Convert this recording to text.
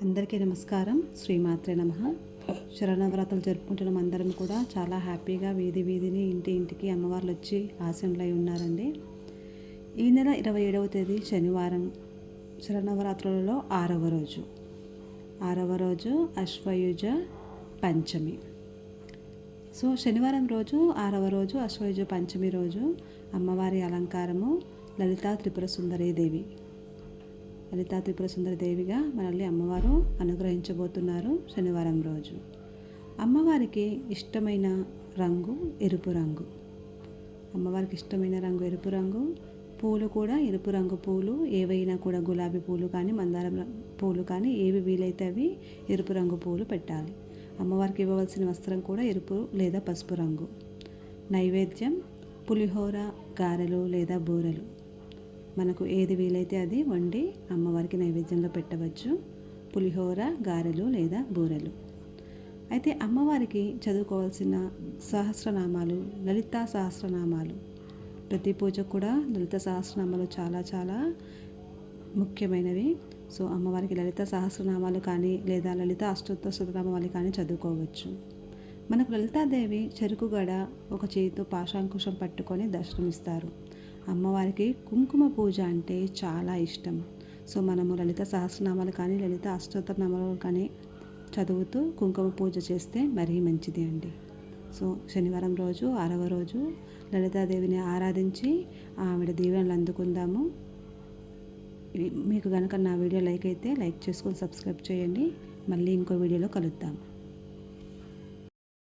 అందరికీ నమస్కారం. శ్రీమాత్రే నమః. శరణవరాత్రులు జరుపుకుంటున్న అందరం కూడా చాలా హ్యాపీగా వీధి వీధిని ఇంటి ఇంటికి అమ్మవార్లు వచ్చి ఆసీనులై ఉన్నారండి. ఈ నెల 27వ తేదీ శనివారం శరణవరాత్రులలో 6వ రోజు అశ్వయుజ పంచమి. సో శనివారం రోజు 6వ రోజు అశ్వయుజ పంచమి రోజు అమ్మవారి అలంకారము లలితా త్రిపుర సుందరీ దేవి. లలితా త్రిపుర సుందరి దేవిగా మనల్ని అమ్మవారు అనుగ్రహించబోతున్నారు. శనివారం రోజు అమ్మవారికి ఇష్టమైన రంగు ఎరుపు రంగు. అమ్మవారికి ఇష్టమైన రంగు ఎరుపు రంగు. పూలు కూడా ఎరుపు రంగు పూలు, ఏవైనా కూడా గులాబీ పూలు కానీ మందారం పూలు కానీ ఏవి వీలైతే అవి ఎరుపు రంగు పూలు పెట్టాలి. అమ్మవారికి ఇవ్వవలసిన వస్త్రం కూడా ఎరుపు లేదా పసుపు రంగు. నైవేద్యం పులిహోర, గారెలు లేదా బూరెలు. మనకు ఏది వీలైతే అది వండి అమ్మవారికి నైవేద్యంగా పెట్టవచ్చు. పులిహోర, గారెలు లేదా బూరెలు. అయితే అమ్మవారికి చదువుకోవాల్సిన సహస్రనామాలు లలితా సహస్రనామాలు. ప్రతి పూజ కూడా లలిత సహస్రనామాలు చాలా చాలా ముఖ్యమైనవి. సో అమ్మవారికి లలిత సహస్రనామాలు కానీ లేదా లలిత అష్టోత్తర శతనామాలు కానీ చదువుకోవచ్చు. మనకు లలితాదేవి చెరుకు గడ ఒక చేతితో పాశాంకుశం పట్టుకొని దర్శనమిస్తారు. అమ్మవారికి కుంకుమ పూజ అంటే చాలా ఇష్టం. సో మనము లలిత సహస్రనామాలు కానీ లలిత అష్టోత్తరనామాలు కానీ చదువుతూ కుంకుమ పూజ చేస్తే మరీ మంచిది అండి. సో శనివారం రోజు 6వ రోజు లలితాదేవిని ఆరాధించి ఆవిడ దీవెనలు అందుకుందాము. మీకు కనుక నా వీడియో లైక్ అయితే లైక్ చేసుకొని సబ్స్క్రైబ్ చేయండి. మళ్ళీ ఇంకో వీడియోలో కలుద్దాం.